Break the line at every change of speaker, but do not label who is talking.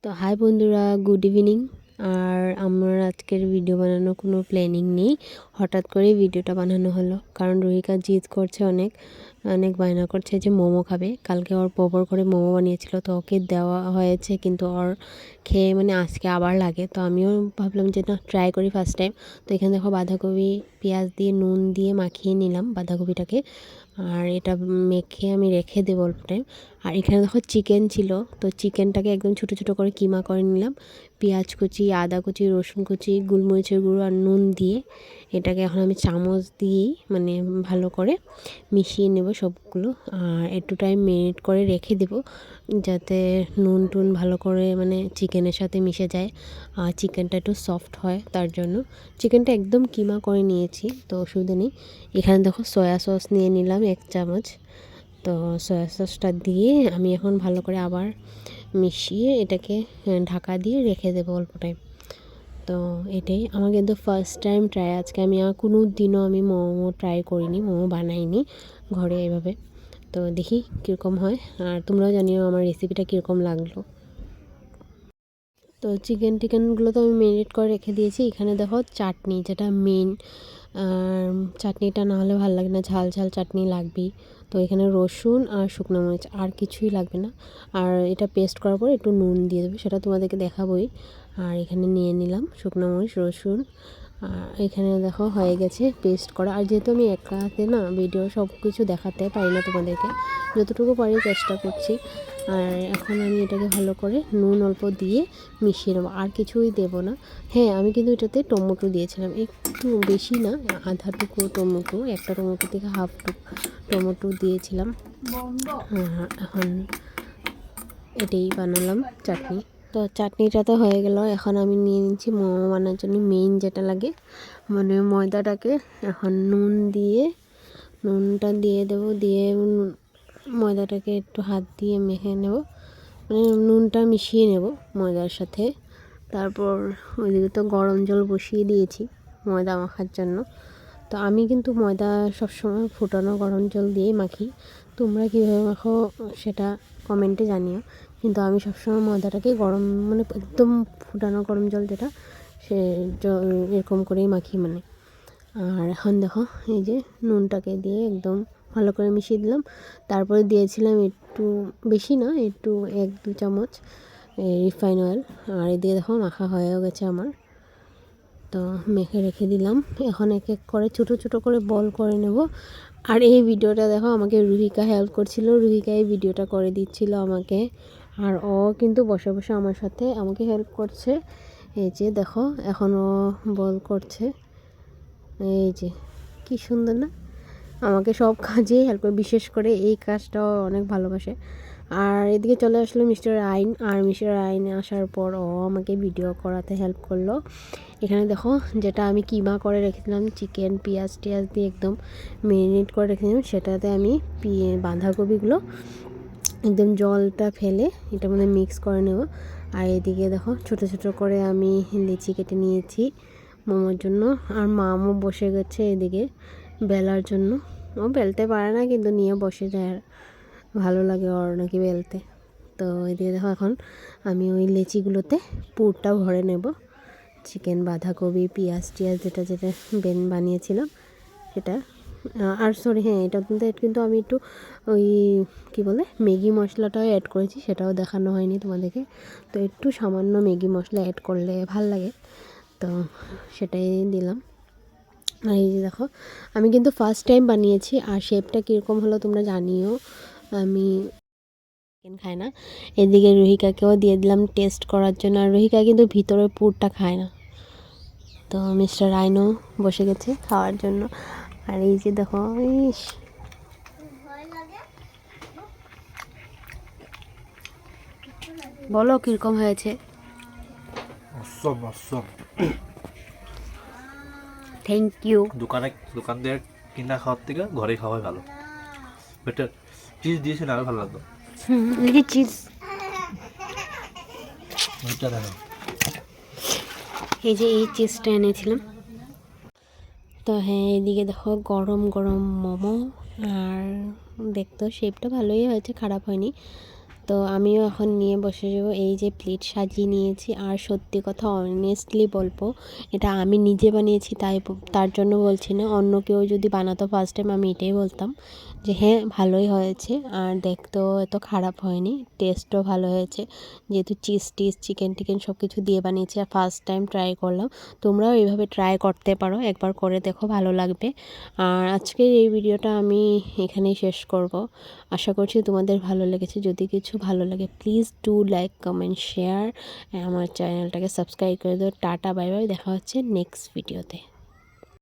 তো হাই বন্ধুরা, good evening. আর আমার আজকের ভিডিও বানানোর কোনো প্ল্যানিং নেই, হঠাৎ করে ভিডিওটা বানানো হলো। কারণ রুহিকা জিদ করছে, অনেক অনেক বায়না করছে যে মোমো খাবে। কালকে ওর পোপর করে মোমো বানিয়েছিল, তো ওকে দেওয়া হয়েছে, কিন্তু ওর খেয়ে মানে আজকে আবার লাগে। তো আমিও ভাবলাম যে না, ট্রাই করি ফার্স্ট টাইম। তো এখানে দেখো বাঁধাকপি পেঁয়াজ দিয়ে নুন দিয়ে মাখিয়ে নিলাম বাঁধাকপিটাকে, আর এটা মেখে আমি রেখে দেবো অল্প টাইম। আর এখানে দেখো চিকেন ছিল, তো চিকেনটাকে একদম ছোটো ছোটো করে কিমা করে নিলাম। পেঁয়াজ কুচি, আদা কুচি, রসুন কুচি, গোলমরিচের গুঁড়ো আর নুন দিয়ে এটাকে এখন আমি চামচ দিয়েই মানে ভালো করে মিশিয়ে নেব সবগুলো। আর একটু টাইম মেরিনেট করে রেখে দেবো, যাতে নুন টুন ভালো করে মানে চিকেনের সাথে মিশে যায় আর চিকেনটা একটু সফট হয়। তার জন্য চিকেনটা একদম কিমা করে নিয়েছি, তো অসুবিধা নেই। এখানে দেখো সয়া সস নিয়ে নিলাম 1 চামচ। তো সয়া সসটা দিয়ে আমি এখন ভালো করে আবার মিশিয়ে এটাকে ঢাকা দিয়ে রেখে দেবো অল্প টাইম। তো এটাই আমার কিন্তু ফার্স্ট টাইম ট্রাই আজকে। আমি আর কোনো দিনও আমি মোমো ট্রাই করিনি, মোমো বানাইনি ঘরে এভাবে। তো দেখি কীরকম হয়, আর তোমরাও জানিও আমার রেসিপিটা কীরকম লাগলো। তো চিকেনগুলো তো আমি ম্যারিনেট করে রেখে দিয়েছি। এখানে দেখো চাটনি, যেটা মেন, চাটনিটা না হলে ভালো লাগে না, ঝাল ঝাল চাটনি লাগবেই। তো এখানে রসুন আর শুকনো মরিচ, আর কিছুই লাগবে না। আর এটা পেস্ট করার পর একটু নুন দিয়ে দেবে, সেটা তোমাদেরকে দেখাবোই। আর এখানে নিয়ে নিলাম শুকনো মরিচ, রসুন। আর এখানে দেখো হয়ে গেছে পেস্ট করা। আর যেহেতু আমি একা হাতে না ভিডিও সব কিছু দেখাতে পারি না তোমাদেরকে, যতটুকু পারি চেষ্টা করছি। আর এখন আমি এটাকে ভালো করে নুন অল্প দিয়ে মিশিয়ে নেবো, আর কিছুই দেবো না। হ্যাঁ, আমি কিন্তু এটাতে টমেটো দিয়েছিলাম, একটু বেশি না, আধা টুকু টমেটো, একটা টমেটো থেকে হাফ টমেটো দিয়েছিলাম। এখন এটাই বানালাম চাটনি। তো চাটনিটা তো হয়ে গেল, এখন আমি নিয়ে নিচ্ছি মোমো বানানোর জন্য মেইন যেটা লাগে, মানে ময়দাটাকে এখন নুনটা দিয়ে দেবো, দিয়ে ময়দাটাকে একটু হাত দিয়ে মেখে নেব, মানে নুনটা মিশিয়ে নেব ময়দার সাথে। তারপর ওইদিকে তো গরম জল বসিয়ে দিয়েছি ময়দা মাখার জন্য। তো আমি কিন্তু ময়দা সবসময় ফুটানো গরম জল দিয়েই মাখি। তোমরা কীভাবে মাখো সেটা কমেন্টে জানিও, কিন্তু আমি সবসময় ময়দাটাকে গরম মানে একদম ফুটানো গরম জল যেটা, সে এরকম করেই মাখি মানে। আর এখন দেখো এই যে নুনটাকে দিয়ে একদম ভালো করে মিশিয়ে দিলাম। তারপরে দিয়েছিলাম একটু, বেশি না, একটু 1-2 চামচ রিফাইন অয়েল। আর এদিকে দেখো মাখা হয়েও গেছে আমার। তো মেখে রেখে দিলাম। এখন এক এক করে ছোটো ছোটো করে বল করে নেব। আর এই ভিডিওটা দেখো আমাকে রুহিকা হেল্প করছিল, রুহিকা এই ভিডিওটা করে দিচ্ছিল আমাকে। আর ও কিন্তু বসে বসে আমার সাথে আমাকে হেল্প করছে। এই যে দেখো এখন ও বল করছে, এই যে কি সুন্দর না, আমাকে সব কাজেই হেল্প করে, বিশেষ করে এই কাজটাও অনেক ভালোবাসে। আর এদিকে চলে আসলো মিস্টার আইন। আর মিস্টার আইন আসার পর ও আমাকে ভিডিও করাতে হেল্প করলো। এখানে দেখো যেটা আমি কিমা করে রেখেছিলাম, চিকেন পেঁয়াজ টিয়াজ দিয়ে একদম ম্যারিনেট করে রেখেছিলাম, সেটাতে আমি বাঁধাকপিগুলো একদম জলটা ফেলে এটার মধ্যে মিক্স করে নেব। আর এদিকে দেখো ছোটো ছোটো করে আমি লিচি কেটে নিয়েছি মোমোর জন্য। আর মামও বসে গেছে এদিকে বেলার জন্য। ও বেলতে পারে না, কিন্তু নিয়ে বসে যায়, ভালো লাগে ওর নাকি বেলতে। তো এদিকে দেখো এখন আমি ওই লেচিগুলোতে পুরটা ভরে নেব, চিকেন বাঁধাকপি পেঁয়াজ টিয়াজ যেটা যেটা বানিয়েছিলাম সেটা। আর সরি হ্যাঁ, এটা কিন্তু আমি একটু ওই কী বলে ম্যাগি মশলাটাও অ্যাড করেছি, সেটাও দেখানো হয়নি তোমাদেরকে। তো একটু সামান্য ম্যাগি মশলা অ্যাড করলে ভাল লাগে, তো সেটাই দিলাম। আর এই যে দেখো আমি কিন্তু ফার্স্ট টাইম বানিয়েছি, আর শেপটা কীরকম হলো তোমরা জানিও। আমি চিকেন খাই না। এদিকে রুহিকাকেও দিয়ে দিলাম টেস্ট করার জন্য, আর রুহিকা কিন্তু ভিতরের পুরটা খায় না। তো মিস্টার রাইনও বসে গেছে খাওয়ার জন্য। আর এই যে দেখো, ইস বলো কীরকম হয়েছে। Thank you.
দোকান দিয়ে কিনা খাওয়ার থেকে ঘরে খাওয়াই ভালো, বেটার। চিজ দিয়েছে না, আরো ভালো লাগতো।
দেখি চিজ, এই যে এই চিজটা এনেছিলাম। তো হ্যাঁ, এদিকে দেখো গরম গরম মোমো, আর দেখতো শেপটা ভালোই হয়েছে, খারাপ হয়নি। তো আমিও এখন নিয়ে বসে যাব। এই যে প্লেট সাজিয়ে নিয়েছি। আর সত্যি কথা অনেস্টলি বলবো, এটা আমি নিজে বানিয়েছি, তার জন্য বলছি না। অন্য কেউ যদি বানাতো ফার্স্ট টাইম আমি এটাই বলতাম যে হ্যাঁ ভালোই হয়েছে, আর দেখতেও এত খারাপ হয়নি, টেস্টও ভালো হয়েছে। যেহেতু চিজ চিকেন টিকেন সব কিছু দিয়ে বানিয়েছি আর ফার্স্ট টাইম ট্রাই করলাম। তোমরাও এইভাবে ট্রাই করতে পারো, একবার করে দেখো, ভালো লাগবে। আর আজকের এই ভিডিওটা আমি এখানেই শেষ করব। আশা করছি তোমাদের ভালো লেগেছে। যদি কিছু ভালো লাগে please do like comment share, আমার চ্যানেলটাকে সাবস্ক্রাইব করে দাও। টাটা বাই বাই, দেখা হচ্ছে নেক্সট ভিডিওতে।